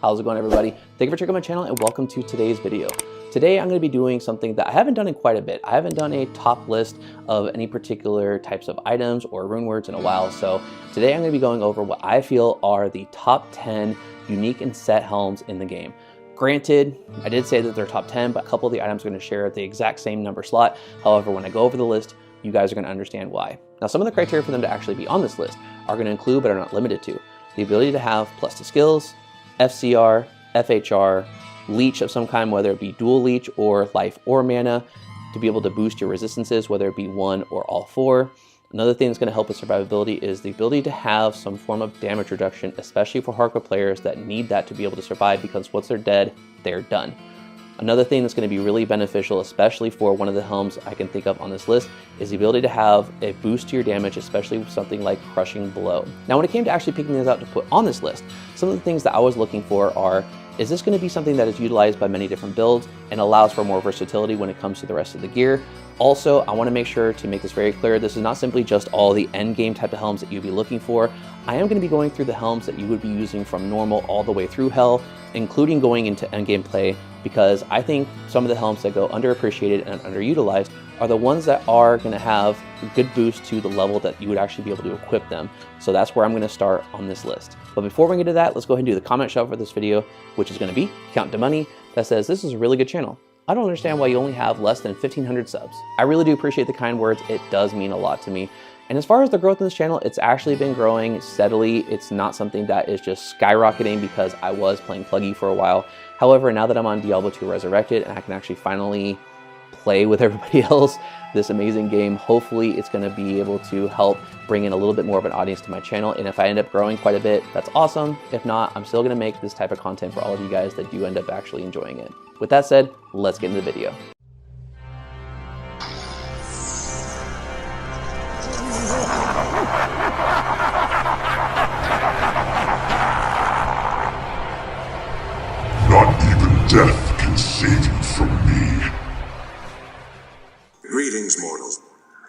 How's it going, everybody? Thank you for checking out my channel and welcome to today's video. Today I'm going to be doing something that I haven't done in quite a bit. I haven't done a top list of any particular types of items or rune words in a while, so today I'm going to be going over what I feel are the top 10 unique and set helms in the game. Granted, I did say that they're top 10, but a couple of the items are going to share the exact same number slot. However, when I go over the list, you guys are going to understand why. Now, some of the criteria for them to actually be on this list are going to include, but are not limited to, the ability to have plus to skills, FCR, FHR, leech of some kind, whether it be dual leech or life or mana, to be able to boost your resistances, whether it be one or all four. Another thing that's going to help with survivability is the ability to have some form of damage reduction, especially for hardcore players that need that to be able to survive, because once they're dead, they're done. Another thing that's going to be really beneficial, especially for one of the helms I can think of on this list, is the ability to have a boost to your damage, especially with something like Crushing Blow. Now, when it came to actually picking these out to put on this list, some of the things that I was looking for are, is this going to be something that is utilized by many different builds and allows for more versatility when it comes to the rest of the gear? Also, I want to make sure to make this very clear, this is not simply just all the endgame type of helms that you'd be looking for. I am going to be going through the helms that you would be using from normal all the way through hell, including going into endgame play, because I think some of the helms that go underappreciated and underutilized are the ones that are going to have a good boost to the level that you would actually be able to equip them. So that's where I'm going to start on this list. But before we get to that, let's go ahead and do the comment shout for this video, which is going to be Count to Money, that says, "This is a really good channel. I don't understand why you only have less than 1,500 subs. I really do appreciate the kind words. It does mean a lot to me. And as far as the growth in this channel, it's actually been growing steadily. It's not something that is just skyrocketing because I was playing Pluggy for a while. However, now that I'm on Diablo 2 Resurrected and I can actually finally play with everybody else this amazing game, hopefully it's going to be able to help bring in a little bit more of an audience to my channel. And if I end up growing quite a bit, that's awesome. If not, I'm still going to make this type of content for all of you guys that do end up actually enjoying it. With that said, let's get into the video. Not even death can save you from me. Greetings, mortals.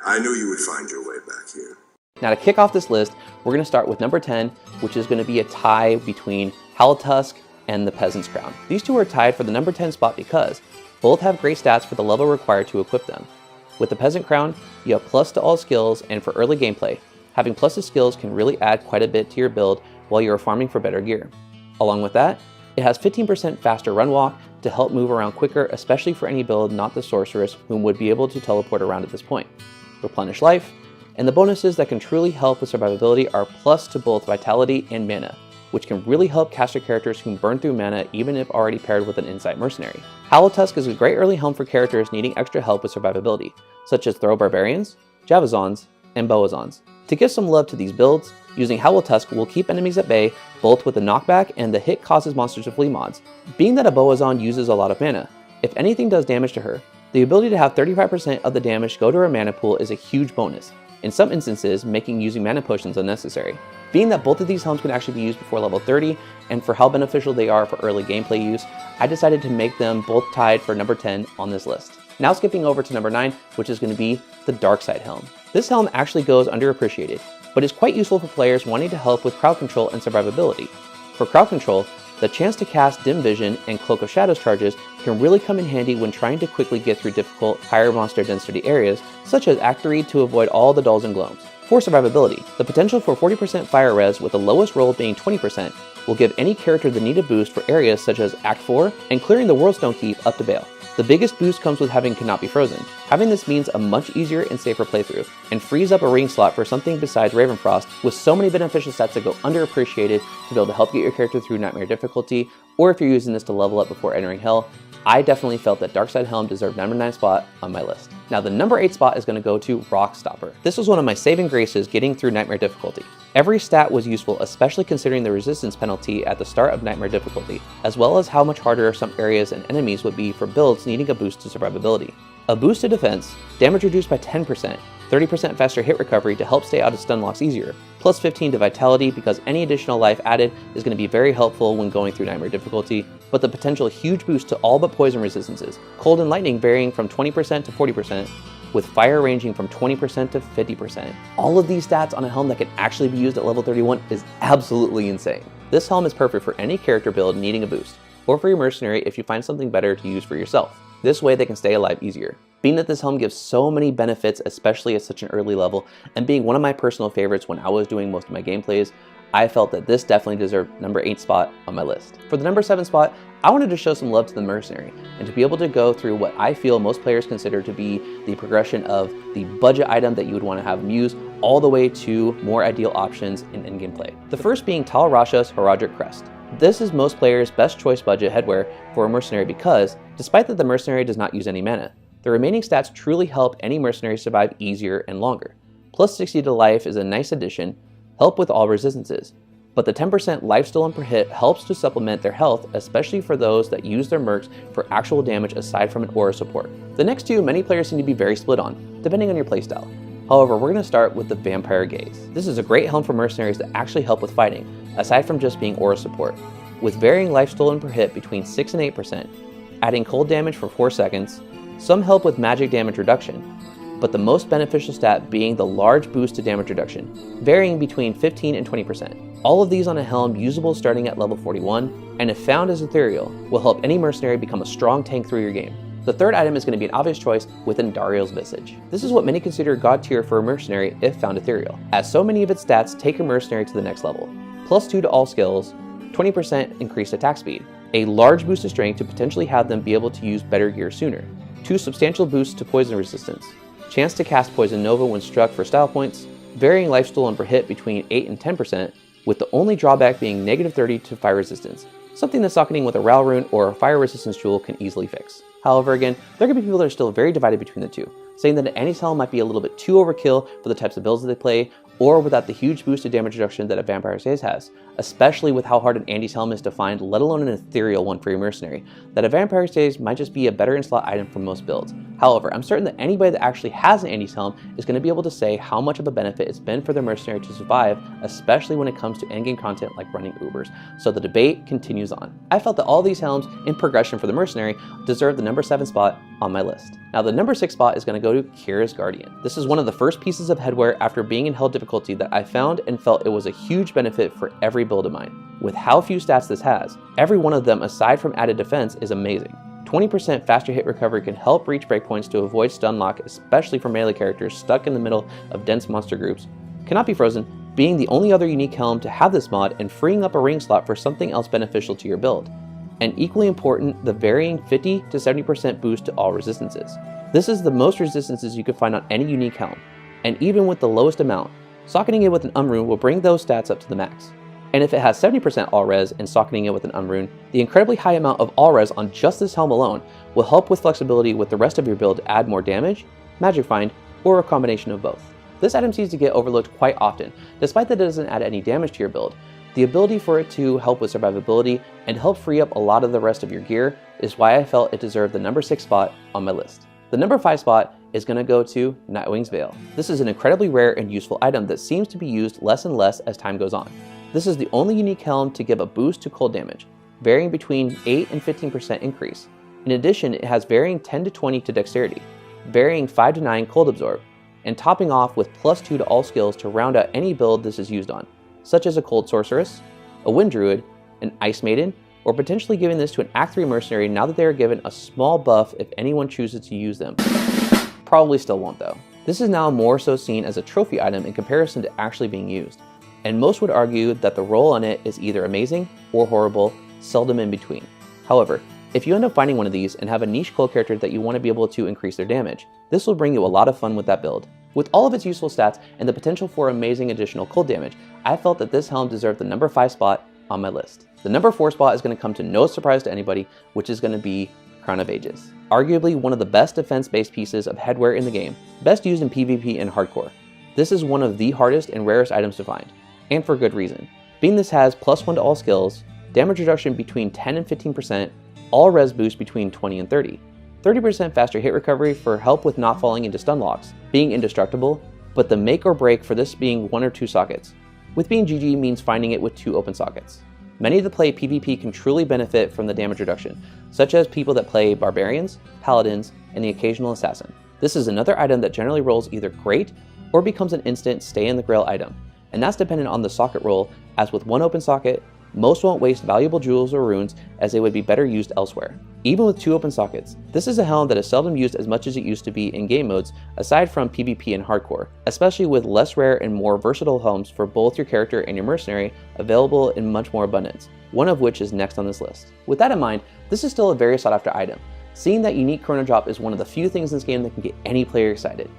I knew you would find your way back here. Now, to kick off this list, we're going to start with number 10, which is going to be a tie between Tusk and the Peasant's Crown. These two are tied for the number 10 spot because both have great stats for the level required to equip them. With the Peasant Crown, you have plus to all skills, and for early gameplay, having plus to skills can really add quite a bit to your build while you're farming for better gear. Along with that, it has 15% faster run walk to help move around quicker, especially for any build not the sorceress, whom would be able to teleport around at this point. Replenish life, and the bonuses that can truly help with survivability are plus to both vitality and mana, which can really help caster characters who burn through mana even if already paired with an Insight Mercenary. Tusk is a great early helm for characters needing extra help with survivability, such as Throw Barbarians, Javazons, and Boazons. To give some love to these builds, using Tusk will keep enemies at bay, both with the knockback and the hit causes monsters to flee mods. Being that a Boazon uses a lot of mana, if anything does damage to her, the ability to have 35% of the damage go to her mana pool is a huge bonus, in some instances making using mana potions unnecessary. Being that both of these helms can actually be used before level 30, and for how beneficial they are for early gameplay use, I decided to make them both tied for number 10 on this list. Now skipping over to number 9, which is going to be the Darkside Helm. This helm actually goes underappreciated, but is quite useful for players wanting to help with crowd control and survivability. For crowd control, the chance to cast Dim Vision and Cloak of Shadows charges can really come in handy when trying to quickly get through difficult, higher monster density areas, such as Act 3 to avoid all the dulls and gloams. For survivability, the potential for 40% fire res with the lowest roll being 20% will give any character the needed boost for areas such as Act 4 and clearing the Worldstone Keep up to Bale. The biggest boost comes with having Cannot Be Frozen. Having this means a much easier and safer playthrough, and frees up a ring slot for something besides Ravenfrost, with so many beneficial stats that go underappreciated to be able to help get your character through Nightmare difficulty, or if you're using this to level up before entering Hell. I definitely felt that Darkside Helm deserved number 9 spot on my list. Now the number 8 spot is going to go to Rock Stopper. This was one of my saving graces getting through Nightmare difficulty. Every stat was useful, especially considering the resistance penalty at the start of Nightmare difficulty, as well as how much harder some areas and enemies would be for builds needing a boost to survivability. A boost to defense, damage reduced by 10%, 30% faster hit recovery to help stay out of stun locks easier, plus 15 to vitality because any additional life added is going to be very helpful when going through Nightmare difficulty, but the potential huge boost to all but poison resistances, cold and lightning varying from 20% to 40%, with fire ranging from 20% to 50%. All of these stats on a helm that can actually be used at level 31 is absolutely insane. This helm is perfect for any character build needing a boost, or for your mercenary if you find something better to use for yourself. This way they can stay alive easier. Being that this helm gives so many benefits, especially at such an early level, and being one of my personal favorites when I was doing most of my gameplays, I felt that this definitely deserved number 8 spot on my list. For the number 7 spot, I wanted to show some love to the mercenary, and to be able to go through what I feel most players consider to be the progression of the budget item that you would want to have them use, all the way to more ideal options in endgame play. The first being Tal Rasha's Heraldric Crest. This is most players' best choice budget headwear for a mercenary because, despite that the mercenary does not use any mana, the remaining stats truly help any mercenary survive easier and longer. Plus 60 to life is a nice addition, help with all resistances, but the 10% life stolen per hit helps to supplement their health, especially for those that use their mercs for actual damage aside from an aura support. The next two many players seem to be very split on, depending on your playstyle. However, we're going to start with the Vampire Gaze. This is a great helm for mercenaries that actually help with fighting, aside from just being aura support. With varying life stolen per hit between 6 and 8%, adding cold damage for 4 seconds, some help with magic damage reduction, but the most beneficial stat being the large boost to damage reduction, varying between 15 and 20%. All of these on a helm usable starting at level 41, and if found as ethereal, will help any mercenary become a strong tank through your game. The third item is going to be an obvious choice with Andario's Visage. This is what many consider god tier for a mercenary if found ethereal, as so many of its stats take your mercenary to the next level. Plus 2 to all skills, 20% increased attack speed, a large boost to strength to potentially have them be able to use better gear sooner, 2 substantial boosts to poison resistance, chance to cast Poison Nova when struck for style points, varying life stolen per hit between 8 and 10%, with the only drawback being negative 30 to fire resistance, something that socketing with a Ral Rune or a fire resistance jewel can easily fix. However, again, there can be people that are still very divided between the two, saying that an anti-helm might be a little bit too overkill for the types of builds that they play, or without the huge boost to damage reduction that a Vampire Gaze has, especially with how hard an Andy's Helm is to find, let alone an ethereal one for your mercenary, that a Vampire Gaze might just be a better in-slot item for most builds. However, I'm certain that anybody that actually has an Andy's Helm is going to be able to say how much of a benefit it's been for their mercenary to survive, especially when it comes to endgame content like running Ubers, so the debate continues on. I felt that all these helms in progression for the mercenary deserve the number 7 spot on my list. Now the number 6 spot is going to go to Kira's Guardian. This is one of the first pieces of headwear after being in hell difficulty that I found and felt it was a huge benefit for every build of mine. With how few stats this has, every one of them aside from added defense is amazing. 20% faster hit recovery can help reach breakpoints to avoid stun lock, especially for melee characters stuck in the middle of dense monster groups. Cannot be frozen, being the only other unique helm to have this mod and freeing up a ring slot for something else beneficial to your build. And equally important, the varying 50 to 70% boost to all resistances. This is the most resistances you could find on any unique helm, and even with the lowest amount, socketing it with an Rune will bring those stats up to the max. And if it has 70% all res and socketing it with an Rune, the incredibly high amount of all res on just this helm alone will help with flexibility with the rest of your build to add more damage, magic find, or a combination of both. This item seems to get overlooked quite often, despite that it doesn't add any damage to your build. The ability for it to help with survivability and help free up a lot of the rest of your gear is why I felt it deserved the number 6 spot on my list. The number 5 spot is going to go to Nightwing's Veil. This is an incredibly rare and useful item that seems to be used less and less as time goes on. This is the only unique helm to give a boost to cold damage, varying between 8 and 15% increase. In addition, it has varying 10 to 20 to dexterity, varying 5 to 9 cold absorb, and topping off with plus 2 to all skills to round out any build this is used on, such as a Cold Sorceress, a Wind Druid, an Ice Maiden, or potentially giving this to an Act 3 mercenary now that they are given a small buff if anyone chooses to use them. Probably still won't though. This is now more so seen as a trophy item in comparison to actually being used, and most would argue that the role on it is either amazing or horrible, seldom in between. However, if you end up finding one of these and have a niche cold character that you want to be able to increase their damage, this will bring you a lot of fun with that build. With all of its useful stats and the potential for amazing additional cold damage, I felt that this helm deserved the number 5 spot on my list. The number 4 spot is going to come to no surprise to anybody, which is going to be Crown of Ages. Arguably one of the best defense-based pieces of headwear in the game, best used in PvP and hardcore. This is one of the hardest and rarest items to find, and for good reason. Being this has plus 1 to all skills, damage reduction between 10 and 15%, all res boost between 20 and 30, 30% faster hit recovery for help with not falling into stun locks, being indestructible, but the make or break for this being 1 or 2 sockets. With being GG means finding it with 2 open sockets. Many that play PvP can truly benefit from the damage reduction, such as people that play Barbarians, Paladins, and the occasional Assassin. This is another item that generally rolls either great or becomes an instant stay in the grail item, and that's dependent on the socket roll, as with 1 open socket, most won't waste valuable jewels or runes as they would be better used elsewhere. Even with 2 open sockets, this is a helm that is seldom used as much as it used to be in game modes aside from PvP and hardcore, especially with less rare and more versatile helms for both your character and your mercenary available in much more abundance, one of which is next on this list. With that in mind, this is still a very sought after item. Seeing that unique chrono drop is one of the few things in this game that can get any player excited.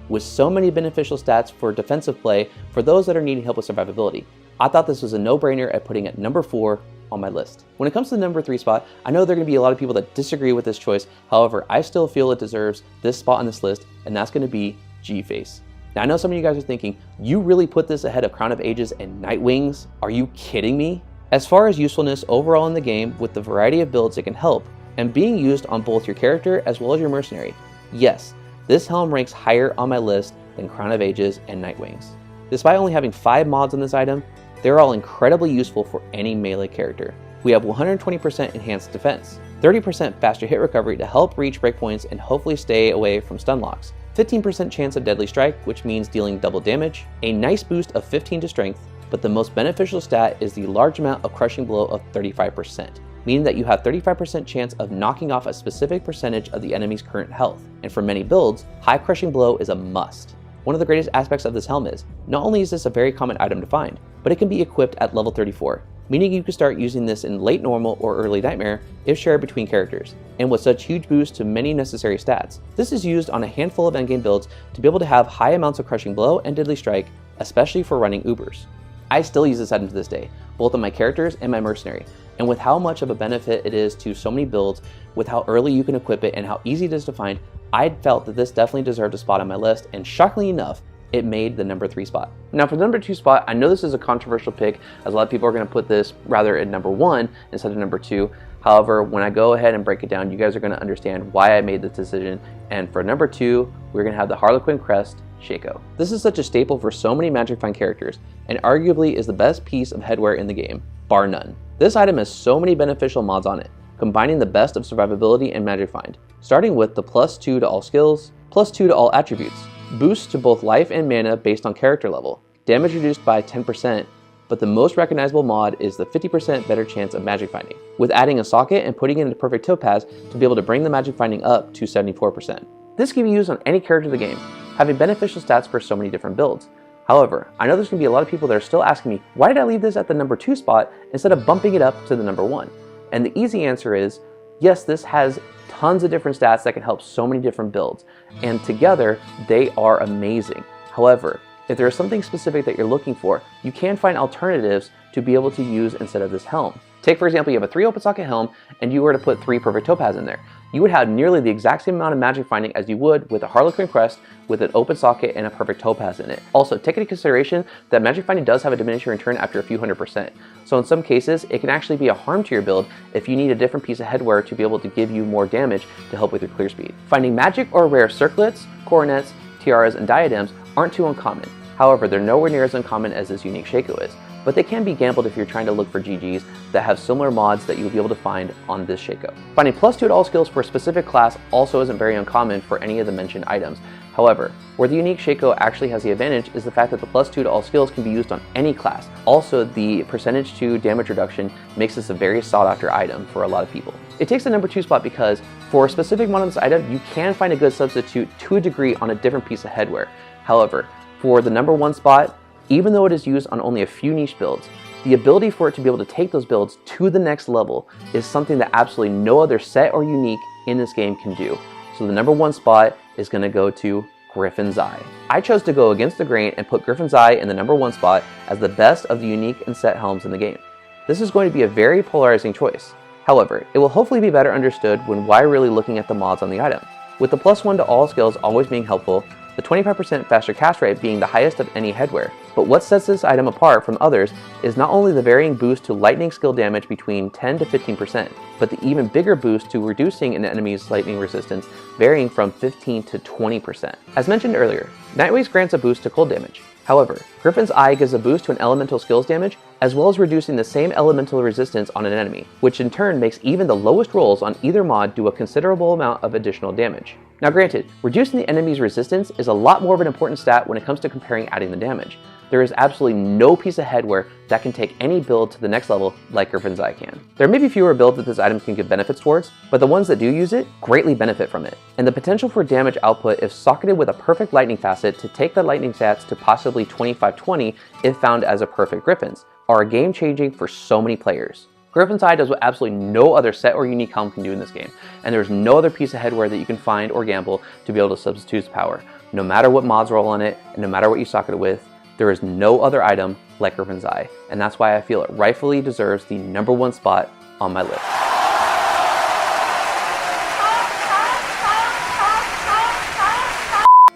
With so many beneficial stats for defensive play for those that are needing help with survivability, I thought this was a no-brainer at putting it number 4 on my list. When it comes to the number 3 spot, I know there are going to be a lot of people that disagree with this choice. However, I still feel it deserves this spot on this list, and that's going to be G-Face. Now I know some of you guys are thinking, you really put this ahead of Crown of Ages and Nightwings? Are you kidding me? As far as usefulness overall in the game, with the variety of builds it can help, and being used on both your character as well as your mercenary, yes, this helm ranks higher on my list than Crown of Ages and Nightwings. Despite only having 5 mods on this item, they're all incredibly useful for any melee character. We have 120% enhanced defense, 30% faster hit recovery to help reach breakpoints and hopefully stay away from stun locks, 15% chance of deadly strike, which means dealing double damage, a nice boost of 15 to strength, but the most beneficial stat is the large amount of crushing blow of 35%, meaning that you have 35% chance of knocking off a specific percentage of the enemy's current health. And for many builds, high crushing blow is a must. One of the greatest aspects of this helm is, not only is this a very common item to find, but it can be equipped at level 34, meaning you can start using this in late normal or early nightmare if shared between characters. And with such huge boosts to many necessary stats, this is used on a handful of endgame builds to be able to have high amounts of crushing blow and deadly strike, especially for running Ubers. I still use this item to this day, both on my characters and my mercenary, and with how much of a benefit it is to so many builds, with how early you can equip it and how easy it is to find, I felt that this definitely deserved a spot on my list, and shockingly enough, it made the number 3 spot. Now for the number 2 spot, I know this is a controversial pick, as a lot of people are going to put this rather at number 1 instead of number 2. However, when I go ahead and break it down, you guys are going to understand why I made this decision. And for number 2, we're going to have the Harlequin Crest Shaco. This is such a staple for so many Magic Find characters, and arguably is the best piece of headwear in the game, bar none. This item has so many beneficial mods on it, combining the best of survivability and Magic Find, starting with the +2 to all skills, +2 to all attributes, boosts to both life and mana based on character level, damage reduced by 10%, but the most recognizable mod is the 50% better chance of magic finding, with adding a socket and putting it into perfect topaz to be able to bring the magic finding up to 74%. This can be used on any character of the game, having beneficial stats for so many different builds. However, I know there's going to be a lot of people that are still asking me, why did I leave this at the number 2 spot instead of bumping it up to the number 1? And the easy answer is, yes, this has tons of different stats that can help so many different builds, and together they are amazing. However, if there is something specific that you're looking for, you can find alternatives to be able to use instead of this helm. Take for example, you have a 3 open socket helm and you were to put 3 perfect topaz in there. You would have nearly the exact same amount of magic finding as you would with a Harlequin Crest with an open socket and a perfect topaz in it. Also, take into consideration that magic finding does have a diminishing return after a few 100%. So in some cases, it can actually be a harm to your build if you need a different piece of headwear to be able to give you more damage to help with your clear speed. Finding magic or rare circlets, coronets, tiaras, and diadems aren't too uncommon. However, they're nowhere near as uncommon as this unique Shaco is, but they can be gambled if you're trying to look for GGs that have similar mods that you'll be able to find on this Shaco. Finding +2 to all skills for a specific class also isn't very uncommon for any of the mentioned items. However, where the unique Shaco actually has the advantage is the fact that the +2 to all skills can be used on any class. Also, the percentage to damage reduction makes this a very sought after item for a lot of people. It takes the number 2 spot because for a specific mod on this item, you can find a good substitute to a degree on a different piece of headwear. However, for the number 1 spot, even though it is used on only a few niche builds, the ability for it to be able to take those builds to the next level is something that absolutely no other set or unique in this game can do. So the number 1 spot is going to go to Griffin's Eye. I chose to go against the grain and put Griffin's Eye in the number 1 spot as the best of the unique and set helms in the game. This is going to be a very polarizing choice. However, it will hopefully be better understood when why really looking at the mods on the item. With the +1 to all skills always being helpful, the 25% faster cast rate being the highest of any headwear. But what sets this item apart from others is not only the varying boost to lightning skill damage between 10 to 15%, but the even bigger boost to reducing an enemy's lightning resistance varying from 15 to 20%. As mentioned earlier, Nightwings grants a boost to cold damage. However, Griffin's Eye gives a boost to an elemental skills damage, as well as reducing the same elemental resistance on an enemy, which in turn makes even the lowest rolls on either mod do a considerable amount of additional damage. Now granted, reducing the enemy's resistance is a lot more of an important stat when it comes to comparing adding the damage, There is absolutely no piece of headwear that can take any build to the next level like Griffin's Eye can. There may be fewer builds that this item can give benefits towards, but the ones that do use it greatly benefit from it. And the potential for damage output if socketed with a perfect lightning facet to take the lightning stats to possibly 25-20 if found as a perfect Griffin's are game changing for so many players. Griffin's Eye does what absolutely no other set or unique helm can do in this game, and there's no other piece of headwear that you can find or gamble to be able to substitute its power. No matter what mods roll on it, and no matter what you socket it with, there is no other item like Griffin's Eye, and that's why I feel it rightfully deserves the #1 spot on my list.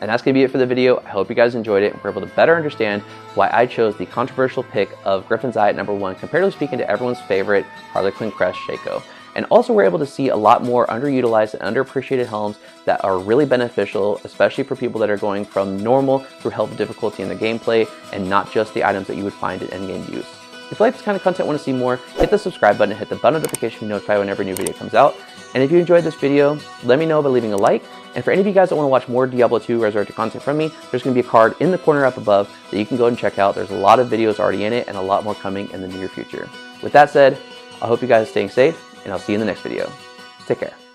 And that's going to be it for the video. I hope you guys enjoyed it and were able to better understand why I chose the controversial pick of Griffin's Eye at #1, comparatively speaking to everyone's favorite Harlequin Crest Shaco. And also we're able to see a lot more underutilized and underappreciated helms that are really beneficial, especially for people that are going from normal through hell difficulty in the gameplay and not just the items that you would find in endgame use. If you like this kind of content and want to see more, hit the subscribe button and hit the bell notification to be notified whenever a new video comes out. And if you enjoyed this video, let me know by leaving a like. And for any of you guys that want to watch more Diablo 2 Resurrected content from me, there's going to be a card in the corner up above that you can go and check out. There's a lot of videos already in it and a lot more coming in the near future. With that said, I hope you guys are staying safe, and I'll see you in the next video. Take care.